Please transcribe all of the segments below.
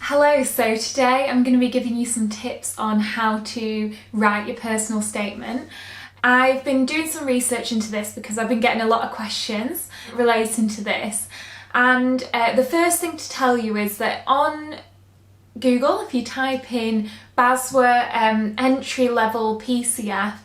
Hello, so today I'm going to be giving you some tips on how to write your personal statement. I've been doing some research into this because I've been getting a lot of questions relating to this, and the first thing to tell you is that on Google, if you type in BASWA entry level PCF,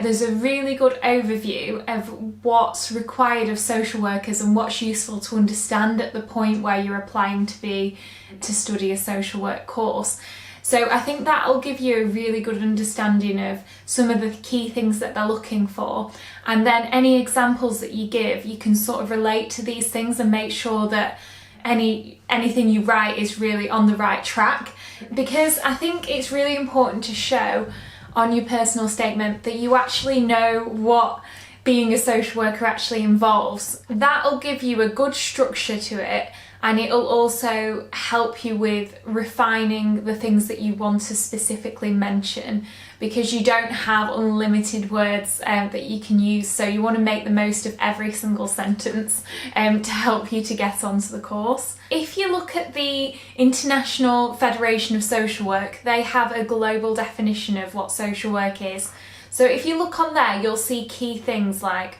there's a really good overview of what's required of social workers and what's useful to understand at the point where you're applying to study a social work course. So I think that'll give you a really good understanding of some of the key things that they're looking for, and then any examples that you give, you can sort of relate to these things and make sure that anything you write is really on the right track, because I think it's really important to show on your personal statement that you actually know what being a social worker actually involves. That'll give you a good structure to it, and it'll also help you with refining the things that you want to specifically mention, because you don't have unlimited words that you can use, so you want to make the most of every single sentence to help you to get onto the course. If you look at the International Federation of Social Work, they have a global definition of what social work is. So if you look on there, you'll see key things like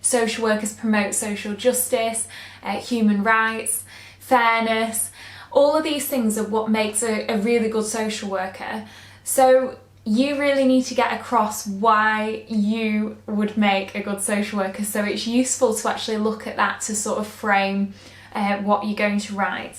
social workers promote social justice, human rights, fairness. All of these things are what makes a really good social worker. So you really need to get across why you would make a good social worker. So it's useful to actually look at that to sort of frame what you're going to write.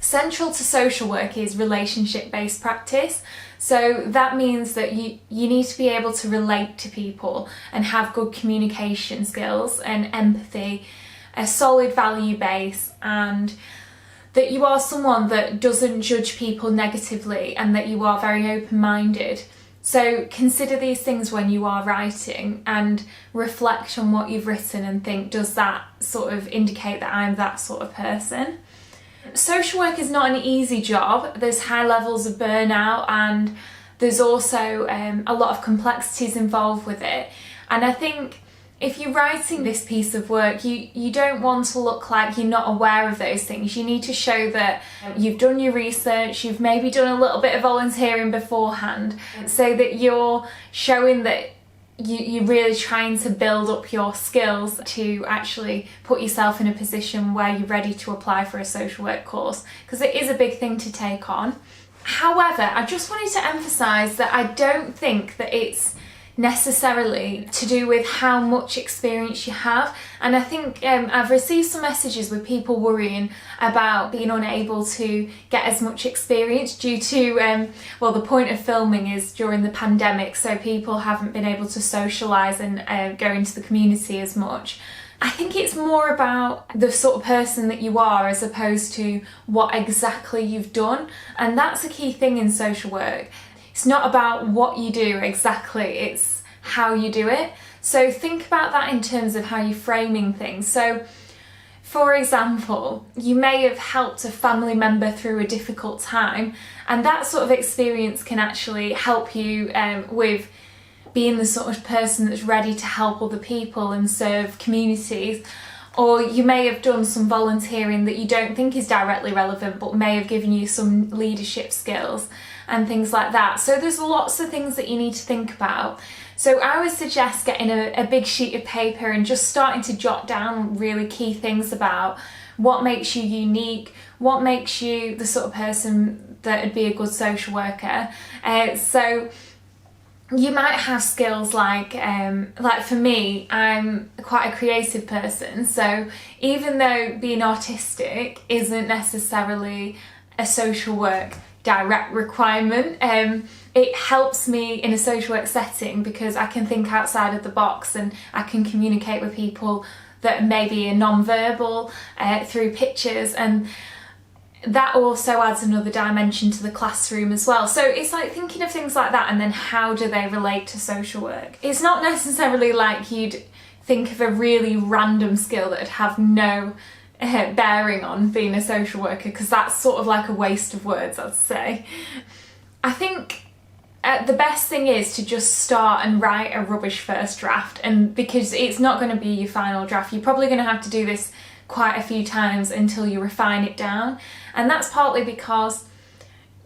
Central to social work is relationship-based practice. So that means that you need to be able to relate to people and have good communication skills and empathy, a solid value base, and that you are someone that doesn't judge people negatively and that you are very open-minded. So consider these things when you are writing and reflect on what you've written and think, does that sort of indicate that I'm that sort of person? Social work is not an easy job. There's high levels of burnout, and there's also a lot of complexities involved with it. And I think if you're writing this piece of work, you don't want to look like you're not aware of those things. You need to show that you've done your research, you've maybe done a little bit of volunteering beforehand, so that you're showing that you're really trying to build up your skills to actually put yourself in a position where you're ready to apply for a social work course, because it is a big thing to take on. However, I just wanted to emphasise that I don't think that it's necessarily to do with how much experience you have, and I think I've received some messages with people worrying about being unable to get as much experience due to well, the point of filming is during the pandemic, so people haven't been able to socialise and go into the community as much. I think it's more about the sort of person that you are as opposed to what exactly you've done, and that's a key thing in social work. It's not about what you do exactly, it's how you do it. So think about that in terms of how you're framing things. So, for example, you may have helped a family member through a difficult time, and that sort of experience can actually help you with being the sort of person that's ready to help other people and serve communities. Or you may have done some volunteering that you don't think is directly relevant but may have given you some leadership skills and things like that. So there's lots of things that you need to think about. So I would suggest getting a big sheet of paper and just starting to jot down really key things about what makes you unique, what makes you the sort of person that would be a good social worker. So you might have skills like for me, I'm quite a creative person, so even though being autistic isn't necessarily a social work direct requirement, it helps me in a social work setting because I can think outside of the box and I can communicate with people that maybe are non-verbal through pictures, and that also adds another dimension to the classroom as well. So it's like thinking of things like that and then how do they relate to social work. It's not necessarily like you'd think of a really random skill that would have no bearing on being a social worker, because that's sort of like a waste of words, I'd say. I think the best thing is to just start and write a rubbish first draft, and because it's not going to be your final draft, you're probably going to have to do this quite a few times until you refine it down. And that's partly because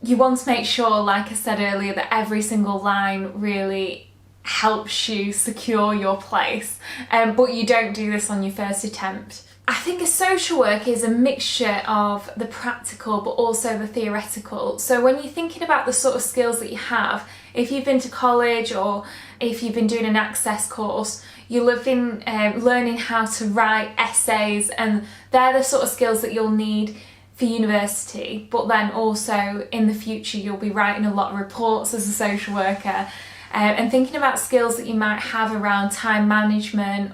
you want to make sure, like I said earlier, that every single line really helps you secure your place, but you don't do this on your first attempt. I think a social work is a mixture of the practical but also the theoretical. So when you're thinking about the sort of skills that you have, if you've been to college or if you've been doing an access course, you'll have been learning how to write essays, and they're the sort of skills that you'll need for university, but then also in the future you'll be writing a lot of reports as a social worker, and thinking about skills that you might have around time management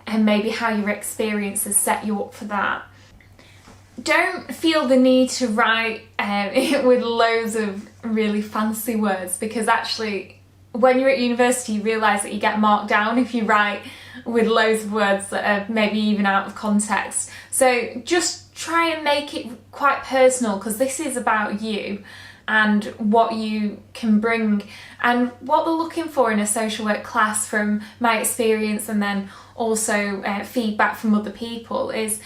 and maybe how your experiences set you up for that. Don't feel the need to write with loads of really fancy words, because actually when you're at university you realise that you get marked down if you write with loads of words that are maybe even out of context. So just try and make it quite personal, because this is about you and what you can bring and what they're looking for in a social work class. From my experience and then also feedback from other people, is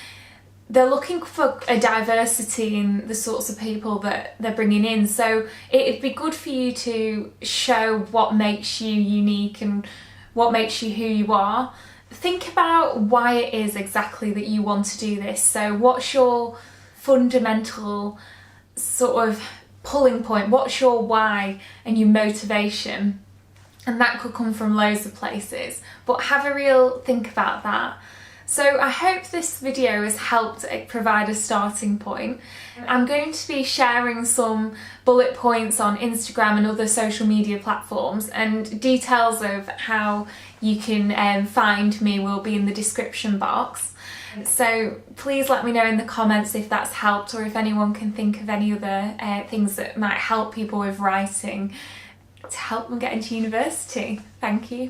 they're looking for a diversity in the sorts of people that they're bringing in. So it'd be good for you to show what makes you unique and what makes you who you are. Think about why it is exactly that you want to do this. So what's your fundamental sort of pulling point? What's your why and your motivation? And that could come from loads of places, but have a real think about that. So I hope this video has helped provide a starting point. I'm going to be sharing some bullet points on Instagram and other social media platforms, and details of how you can find me will be in the description box. So please let me know in the comments if that's helped, or if anyone can think of any other things that might help people with writing to help them get into university. Thank you.